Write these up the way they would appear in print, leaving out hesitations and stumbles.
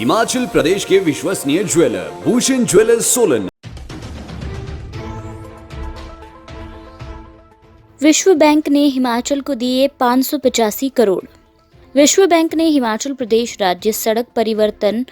हिमाचल प्रदेश के विश्वसनीय jeweller Bhushan jewellers Solan. विश्व बैंक ने हिमाचल को दिए 585 करोड़। विश्व बैंक ने हिमाचल प्रदेश राज्य सड़क परिवर्तन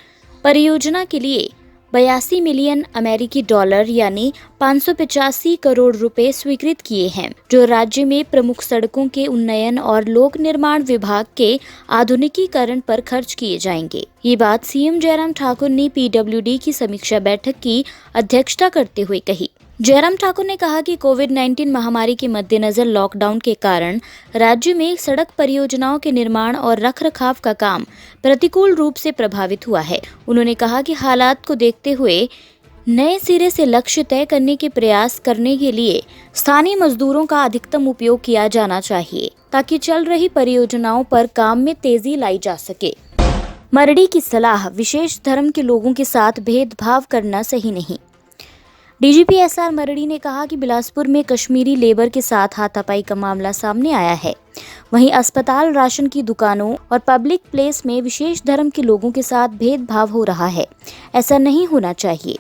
परियोजना के लिए 82 मिलियन अमेरिकी डॉलर यानी 585 करोड़ रुपए स्वीकृत किए हैं, जो राज्य में प्रमुख सड़कों के उन्नयन और लोक निर्माण विभाग के आधुनिकीकरण पर खर्च किए जाएंगे। ये बात सीएम जयराम ठाकुर ने पीडब्ल्यूडी की समीक्षा बैठक की अध्यक्षता करते हुए कही। जयराम ठाकुर ने कहा कि कोविड-19 महामारी के मद्देनजर लॉकडाउन के कारण राज्य में सड़क परियोजनाओं के निर्माण और रखरखाव का काम प्रतिकूल रूप से प्रभावित हुआ है। उन्होंने कहा कि हालात को देखते हुए नए सिरे से लक्ष्य तय करने के प्रयास करने के लिए स्थानीय मजदूरों का अधिकतम उपयोग किया जाना चाहिए, ताकि चल रही परियोजनाओं पर काम में तेजी लाई जा सके। मरड़ी की सलाह, विशेष धर्म के लोगों के साथ भेदभाव करना सही नहीं। डीजीपी एसआर मरड़ी ने कहा कि बिलासपुर में कश्मीरी लेबर के साथ हाथापाई का मामला सामने आया है। वहीं अस्पताल, राशन की दुकानों और पब्लिक प्लेस में विशेष धर्म के लोगों के साथ भेदभाव हो रहा है। ऐसा नहीं होना चाहिए।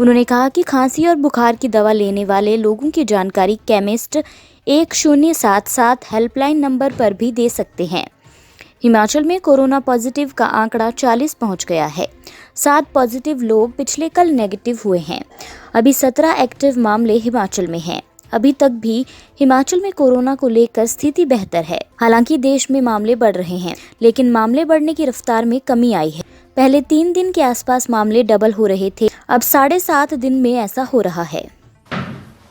उन्होंने कहा कि खांसी और बुखार की दवा लेने वाले लोगों की जानकारी केमिस्ट 1077 हेल्पलाइन नंबर पर भी दे सकते हैं। हिमाचल में कोरोना पॉजिटिव का आंकड़ा 40 पहुंच गया है। 7 पॉजिटिव लोग पिछले कल नेगेटिव हुए हैं। अभी 17 एक्टिव मामले हिमाचल में हैं। अभी तक भी हिमाचल में कोरोना को लेकर स्थिति बेहतर है। हालांकि देश में मामले बढ़ रहे हैं, लेकिन मामले बढ़ने की रफ्तार में कमी आई है। पहले 3 दिन के आसपास मामले डबल हो रहे थे, अब 7.5 दिन में ऐसा हो रहा है।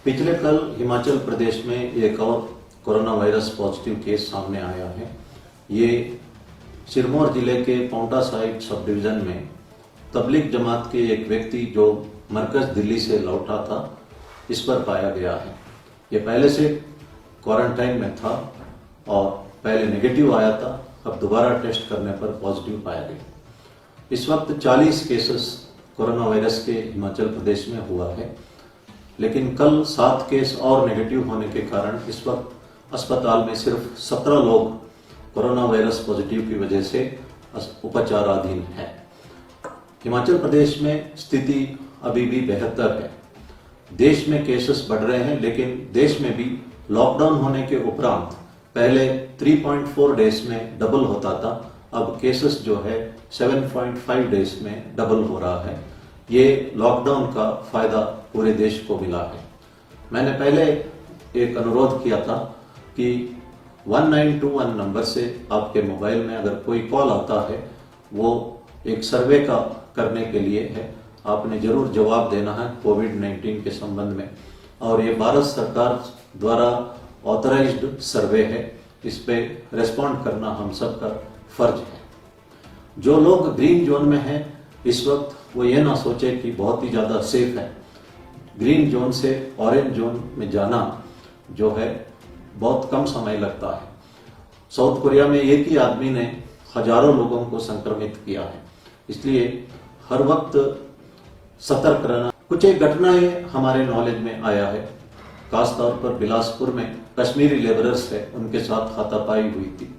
पिछले कल हिमाचल प्रदेश में एक और कोरोना वायरस पॉजिटिव केस सामने आया है। ये सिरमौर जिले के पौंटा साहिब सब डिवीजन में तबलीग जमात के एक व्यक्ति जो मरकज दिल्ली से लौटा था, इस पर पाया गया है। ये पहले से क्वारंटाइन में था और पहले नेगेटिव आया था, अब दोबारा टेस्ट करने पर पॉजिटिव पाया गया। इस वक्त 40 केसेस कोरोना वायरस के हिमाचल प्रदेश में हुआ है, लेकिन कल 7 केस और नेगेटिव होने के कारण इस वक्त अस्पताल में सिर्फ 17 लोग कोरोना वायरस पॉजिटिव की वजह से उपचाराधीन है। हिमाचल प्रदेश में स्थिति अभी भी बेहतर है। देश में केसेस बढ़ रहे हैं, लेकिन देश में भी लॉकडाउन होने के उपरांत पहले 3.4 डेज में डबल होता था, अब केसेस जो है 7.5 डेज में डबल हो रहा है। ये लॉकडाउन का फायदा पूरे देश को मिला है। मैंने पहले एक अनुरोध किया था कि 1921 नंबर से आपके मोबाइल में अगर कोई कॉल आता है, वो एक सर्वे का करने के लिए है। आपने जरूर जवाब देना है कोविड-19 के संबंध में, और ये भारत सरकार द्वारा ऑथराइज्ड सर्वे है। इस पे रेस्पॉन्ड करना हम सबका फर्ज है। जो लोग ग्रीन जोन में हैं इस वक्त, वो ये ना सोचे कि बहुत ही ज़्यादा सेफ है। ग्रीन जोन से ऑरेंज जोन में जाना जो है बहुत कम समय लगता है। साउथ कोरिया में एक ही आदमी ने हजारों लोगों को संक्रमित किया है, इसलिए हर वक्त सतर्क रहना। कुछ एक घटनाएं हमारे नॉलेज में आया है, खासतौर पर बिलासपुर में कश्मीरी लेबरर्स है, उनके साथ हाथापाई हुई थी।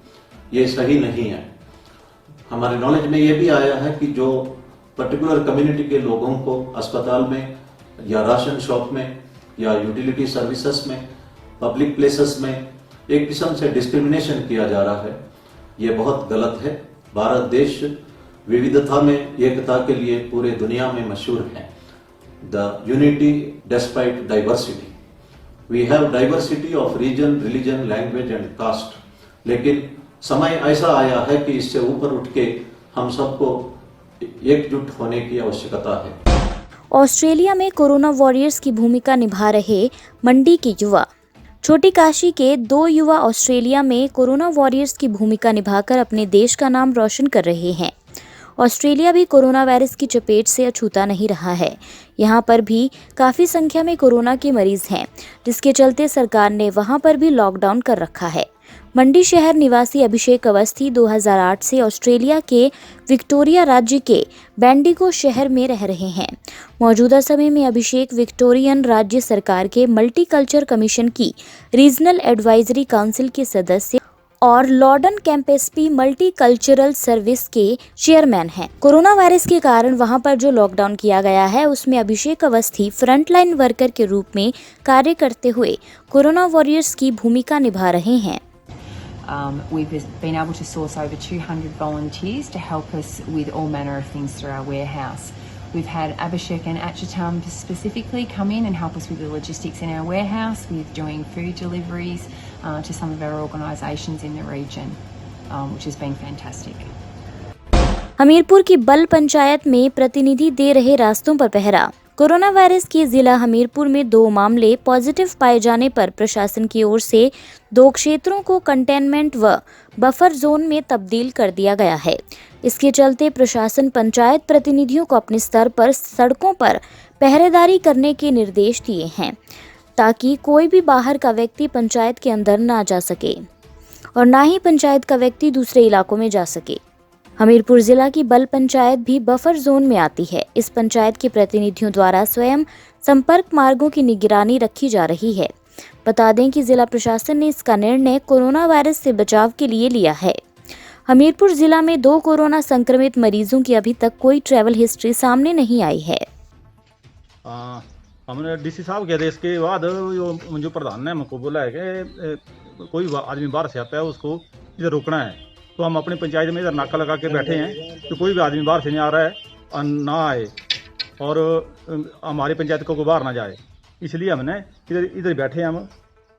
ये सही नहीं है। हमारे नॉलेज में ये भी आया है कि जो पर्टिकुलर कम्युनिटी के लोगों को अस्पताल में या राशन शॉप में या यूटिलिटी सर्विसेज में, पब्लिक प्लेसेस में एक किस्म से डिस्क्रिमिनेशन किया जा रहा है। ये बहुत गलत है। भारत देश विविधता में एकता के लिए पूरे दुनिया में मशहूर है। The unity despite diversity. We have diversity of region, religion, language and caste. लेकिन समय ऐसा आया है कि इससे ऊपर उठ के हम सबको एकजुट होने की आवश्यकता है। ऑस्ट्रेलिया में कोरोना वॉरियर्स की भूमिका निभा रहे मंडी के युवा। छोटी काशी के 2 युवा ऑस्ट्रेलिया में कोरोना वॉरियर्स की भूमिका निभाकर अपने देश का नाम रोशन कर रहे हैं। ऑस्ट्रेलिया भी कोरोना वायरस की चपेट से अछूता नहीं रहा है। यहाँ पर भी काफ़ी संख्या में कोरोना के मरीज हैं, जिसके चलते सरकार ने वहाँ पर भी लॉकडाउन कर रखा है। मंडी शहर निवासी अभिषेक अवस्थी 2008 से ऑस्ट्रेलिया के विक्टोरिया राज्य के बेंडिगो शहर में रह रहे हैं। मौजूदा समय में अभिषेक विक्टोरियन राज्य सरकार के मल्टीकल्चर कमीशन की रीजनल एडवाइजरी काउंसिल के सदस्य और लॉर्डन कैंपेस्पी मल्टी कल्चरल सर्विस के चेयरमैन हैं। कोरोना वायरस के कारण वहां पर जो लॉकडाउन किया गया है उसमें अभिषेक अवस्थी फ्रंटलाइन वर्कर के रूप में कार्य करते हुए कोरोना वॉरियर्स की भूमिका निभा रहे हैं। We've been able to source over 200 volunteers to help us with all manner of things through our warehouse. We've had Abhishek and Achitam specifically come in and help us with the logistics in our warehouse, with doing food deliveries to some of our organisations in the region, which has been fantastic. Hamirpur की बल पंचायत में प्रतिनिधि दे रहे रास्तों पर पहरा। Corona virus के जिला हमीरपुर में 2 मामले पॉजिटिव पाए जाने पर प्रशासन की ओर से 2 क्षेत्रों को कंटेनमेंट व बफर जोन में तब्दील कर दिया गया है। इसके चलते प्रशासन पंचायत प्रतिनिधियों को अपने स्तर पर सड़कों पर पहरेदारी करने के निर्देश दिए हैं ताकि कोई भी बाहर का व्यक्ति पंचायत के अंदर ना जा सके और ना ही पंचायत का व्यक्ति दूसरे इलाकों में जा सके। हमीरपुर जिला की बल पंचायत भी बफर जोन में आती है। इस पंचायत के प्रतिनिधियों द्वारा स्वयं संपर्क मार्गों की निगरानी रखी जा रही है। बता दें कि जिला प्रशासन ने इसका निर्णय कोरोना वायरस से बचाव के लिए लिया है। हमीरपुर जिला में 2 कोरोना संक्रमित मरीजों की अभी तक कोई ट्रैवल हिस्ट्री सामने नहीं आई है। हमने डीसी साहब के आदेश के बाद जो प्रधान ने हमको बोला है कि कोई आदमी बाहर से आता है उसको इधर रोकना है, तो हम अपनी पंचायत में इधर नाका लगा के बैठे हैं कि कोई भी आदमी बाहर से नहीं आ रहा है और ना आए और हमारी पंचायत को बाहर ना जाए। इसलिए हमने इधर बैठे हैं, हम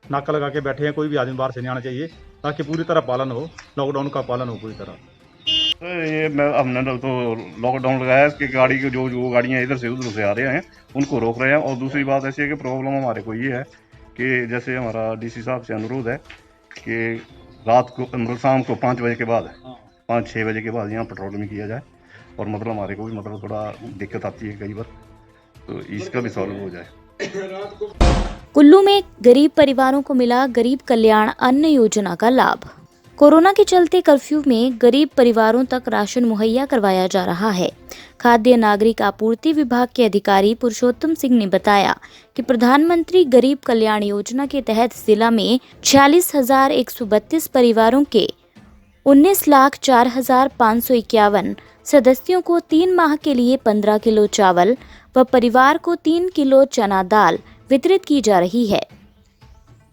नाका लगा के बैठे हैं, कोई भी आदमी बाहर से नहीं आना चाहिए ताकि पूरी तरह पालन हो, लॉकडाउन का पालन हो पूरी तरह। ये हमने तो लॉकडाउन लगाया है कि गाड़ी के जो गाड़ियाँ इधर से उधर से आ रहे हैं उनको रोक रहे हैं। और दूसरी बात ऐसी है कि प्रॉब्लम हमारे को ये है कि जैसे हमारा डीसी साहब से अनुरोध है कि रात को मतलब शाम को 5 बजे के बाद 5-6 बजे के बाद यहाँ पेट्रोलिंग किया जाए और मतलब हमारे को भी मतलब थोड़ा दिक्कत आती है कई बार, तो इसका भी सॉल्व हो जाए। कुल्लू में गरीब परिवारों को मिला गरीब कल्याण अन्न योजना का लाभ। कोरोना के चलते कर्फ्यू में गरीब परिवारों तक राशन मुहैया करवाया जा रहा है। खाद्य नागरिक आपूर्ति विभाग के अधिकारी पुरुषोत्तम सिंह ने बताया कि प्रधानमंत्री गरीब कल्याण योजना के तहत जिला में 46,132 परिवारों के 19,04,551 सदस्यों को 3 माह के लिए 15 किलो चावल व परिवार को 3 किलो चना दाल वितरित की जा रही है।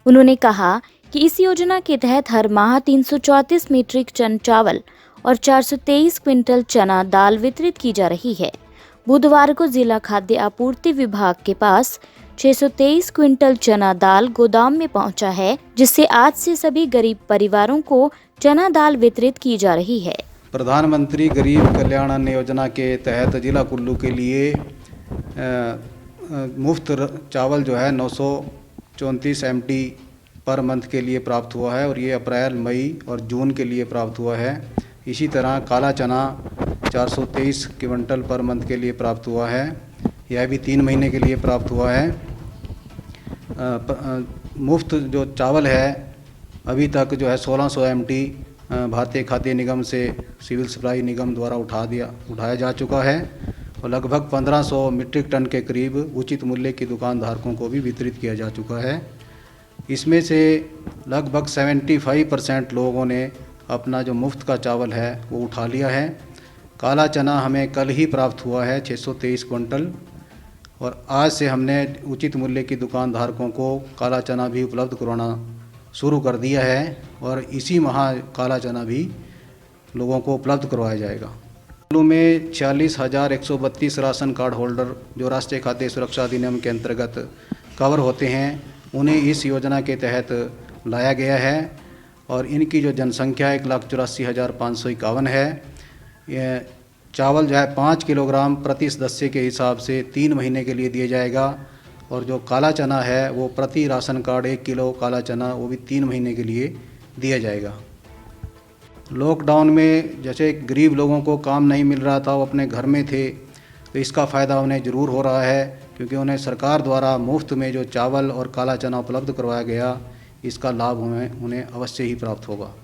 उन्होंने कहा कि इस योजना के तहत हर माह 334 मीट्रिक टन चावल और 423 क्विंटल चना दाल वितरित की जा रही है। बुधवार को जिला खाद्य आपूर्ति विभाग के पास 623 क्विंटल चना दाल गोदाम में पहुंचा है, जिससे आज से सभी गरीब परिवारों को चना दाल वितरित की जा रही है। प्रधानमंत्री गरीब कल्याण अन्न योजना के तहत जिला कुल्लू के लिए मुफ्त चावल जो है 934 MT पर मंथ के लिए प्राप्त हुआ है और ये अप्रैल, मई और जून के लिए प्राप्त हुआ है। इसी तरह काला चना 423 क्विंटल पर मंथ के लिए प्राप्त हुआ है, यह भी 3 महीने के लिए प्राप्त हुआ है। मुफ्त जो चावल है अभी तक जो है 1600 MT भारतीय खाद्य निगम से सिविल सप्लाई निगम द्वारा उठाया जा चुका है और लगभग 1500 मीट्रिक टन के करीब उचित मूल्य की दुकानधारकों को भी वितरित किया जा चुका है। इसमें से लगभग 75% लोगों ने अपना जो मुफ्त का चावल है वो उठा लिया है। काला चना हमें कल ही प्राप्त हुआ है 623 क्विंटल और आज से हमने उचित मूल्य की दुकानधारकों को काला चना भी उपलब्ध करवाना शुरू कर दिया है और इसी माह काला चना भी लोगों को उपलब्ध करवाया जाएगा। कुल्लू में 46,132 राशन कार्ड होल्डर जो राष्ट्रीय खाद्य सुरक्षा अधिनियम के अंतर्गत कवर होते हैं उन्हें इस योजना के तहत लाया गया है और इनकी जो जनसंख्या 1,84,551 है। यह चावल जो है 5 किलोग्राम प्रति सदस्य के हिसाब से 3 महीने के लिए दिया जाएगा और जो काला चना है वो प्रति राशन कार्ड 1 किलो काला चना वो भी 3 महीने के लिए दिया जाएगा। लॉकडाउन में जैसे गरीब लोगों को काम नहीं मिल रहा था, वो अपने घर में थे, तो इसका फ़ायदा उन्हें ज़रूर हो रहा है क्योंकि उन्हें सरकार द्वारा मुफ्त में जो चावल और काला चना उपलब्ध करवाया गया, इसका लाभ उन्हें अवश्य ही प्राप्त होगा।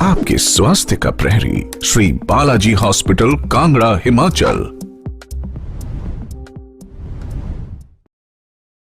आपके स्वास्थ्य का प्रहरी श्री बालाजी हॉस्पिटल, कांगड़ा, हिमाचल।